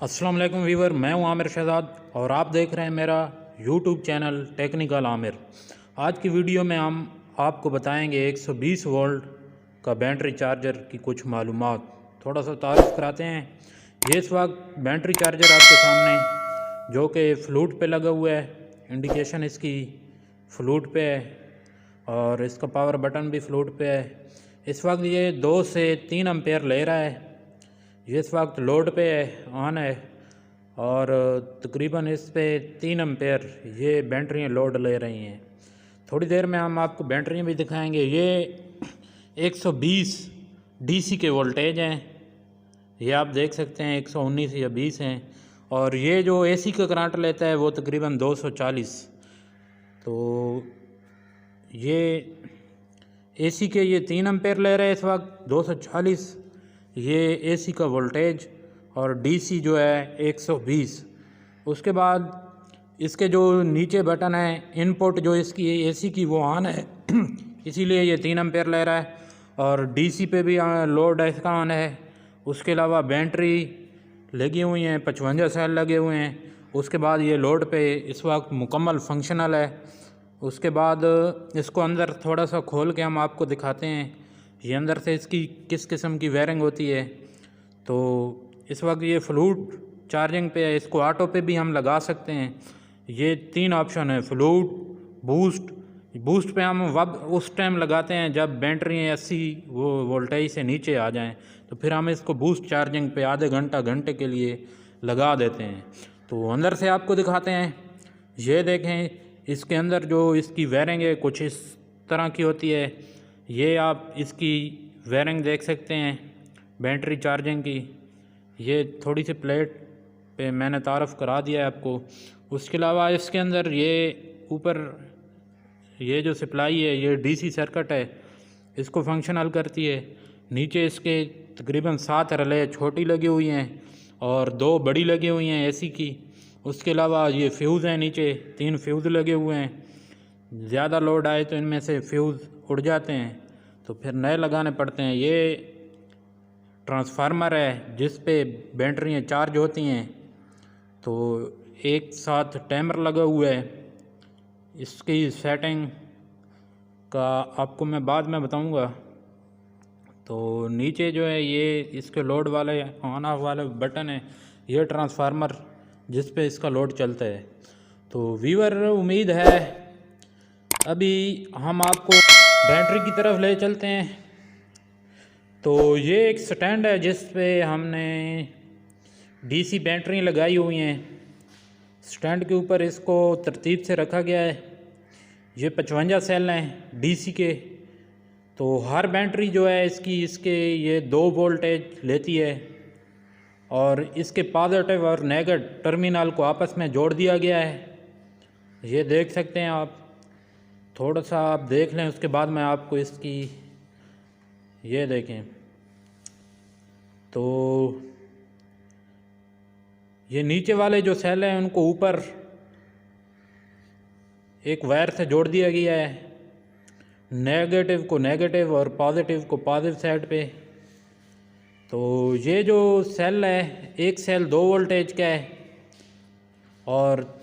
अस्सलाम वालेकुम वीवर, मैं हूं आमिर शहजाद और आप देख रहे हैं मेरा यूट्यूब चैनल टेक्निकल आमिर। आज की वीडियो में हम आपको बताएंगे 120 वोल्ट का बैटरी चार्जर की कुछ मालूमात। थोड़ा सा तारुफ कराते हैं। ये इस वक्त बैटरी चार्जर आपके सामने जो कि फ्लूट पे लगा हुआ है, इंडिकेशन इसकी फ्लूट पे है और इसका पावर बटन भी फ्लूट पे है। इस वक्त ये 2 से 3 एम्पेयर ले रहा है। ये इस वक्त लोड पे है, ऑन है और तकरीबन इस पे 3 एम्पेयर ये बैटरियाँ लोड ले रही हैं। थोड़ी देर में हम आपको बैटरियाँ भी दिखाएंगे। ये 120 डीसी के वोल्टेज हैं, ये आप देख सकते हैं 119 या 20 हैं। और ये जो एसी का करंट लेता है वो तकरीबन 240। तो ये एसी के ये 3 एम्पेयर ले रहे हैं इस वक्त 240 ये एसी का वोल्टेज, और डीसी जो है 120। उसके बाद इसके जो नीचे बटन है इनपुट जो इसकी एसी की वो ऑन है इसीलिए ये 3 एम्पेयर ले रहा है। और डीसी पे भी लोड इसका ऑन है। उसके अलावा बैटरी लगी हुई हैं, 55 सेल लगे हुए हैं। उसके बाद ये लोड पे इस वक्त मुकम्मल फंक्शनल है। उसके बाद इसको अंदर थोड़ा सा खोल के हम आपको दिखाते हैं ये अंदर से इसकी किस किस्म की वायरिंग होती है। तो इस वक्त ये फ्लूट चार्जिंग पे है, इसको ऑटो पे भी हम लगा सकते हैं। ये 3 ऑप्शन है, फ्लूट, बूस्ट। बूस्ट पे हम वब उस टाइम लगाते हैं जब बैटरी 80 वो वोल्टेज से नीचे आ जाएं, तो फिर हम इसको बूस्ट चार्जिंग पे आधे घंटे के लिए लगा देते हैं। तो अंदर से आपको दिखाते हैं। ये देखें, इसके अंदर जो इसकी वायरिंग है कुछ इस तरह की होती है। ये आप इसकी वायरिंग देख सकते हैं बैटरी चार्जिंग की। ये थोड़ी सी प्लेट पे मैंने तारफ़ करा दिया है आपको। उसके अलावा इसके अंदर ये ऊपर ये जो सप्लाई है ये डीसी सर्किट है, इसको फंक्शनल करती है। नीचे इसके तकरीबन 7 रिले छोटी लगी हुई हैं और 2 बड़ी लगी हुई हैं एसी की। उसके अलावा ये फ्यूज़ हैं, नीचे 3 फ्यूज़ लगे हुए हैं। ज़्यादा लोड आए तो इनमें से फ्यूज़ उड़ जाते हैं तो फिर नए लगाने पड़ते हैं। ये ट्रांसफार्मर है जिस पे बैटरियाँ चार्ज होती हैं। तो एक साथ टाइमर लगा हुआ है, इसकी सेटिंग का आपको मैं बाद में बताऊंगा। तो नीचे जो है ये इसके लोड वाले ऑन ऑफ वाले बटन है, ये ट्रांसफार्मर जिस पे इसका लोड चलता है। तो व्यूअर, उम्मीद है अभी हम आपको बैटरी की तरफ ले चलते हैं। तो ये एक स्टैंड है जिस पे हमने डीसी बैटरी लगाई हुई हैं। स्टैंड के ऊपर इसको तरतीब से रखा गया है। ये 55 सेल हैं डीसी के। तो हर बैटरी जो है इसके ये 2 वोल्टेज लेती है और इसके पॉजिटिव और नेगेटिव टर्मिनल को आपस में जोड़ दिया गया है। ये देख सकते हैं आप, थोड़ा सा आप देख लें, उसके बाद मैं आपको इसकी ये देखें। तो ये नीचे वाले जो सेल हैं उनको ऊपर एक वायर से जोड़ दिया गया है, नेगेटिव को नेगेटिव और पॉजिटिव को पॉजिटिव साइड पे। तो ये जो सेल है, एक सेल 2 वोल्टेज का है और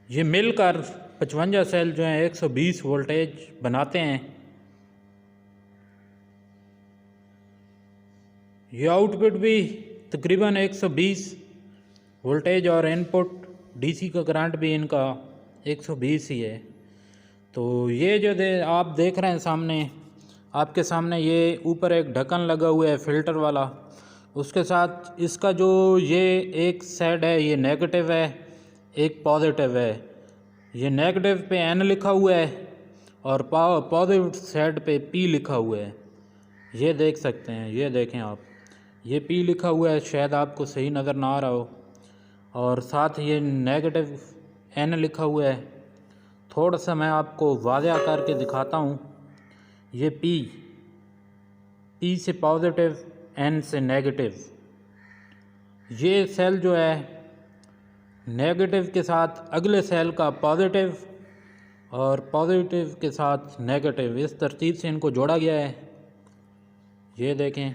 ये मिलकर 55 सेल जो हैं 120 वोल्टेज बनाते हैं। ये आउटपुट भी तकरीबन 120 वोल्टेज और इनपुट डीसी का करंट भी इनका 120 ही है। तो ये जो आप देख रहे हैं सामने, आपके सामने ये ऊपर एक ढक्कन लगा हुआ है फ़िल्टर वाला। उसके साथ इसका जो ये एक साइड है ये नेगेटिव है, एक पॉजिटिव है। ये नेगेटिव पे एन लिखा हुआ है और पॉजिटिव साइड पे पी लिखा हुआ है। ये देख सकते हैं, ये देखें आप, ये पी लिखा हुआ है, शायद आपको सही नज़र ना आ रहा हो। और साथ ये नेगेटिव एन लिखा हुआ है। थोड़ा सा मैं आपको वाज़ह करके दिखाता हूँ। ये पी से पॉजिटिव, एन से नेगेटिव। ये सेल जो है नेगेटिव के साथ अगले सेल का पॉजिटिव और पॉजिटिव के साथ नेगेटिव, इस तरतीब से इनको जोड़ा गया है। ये देखें,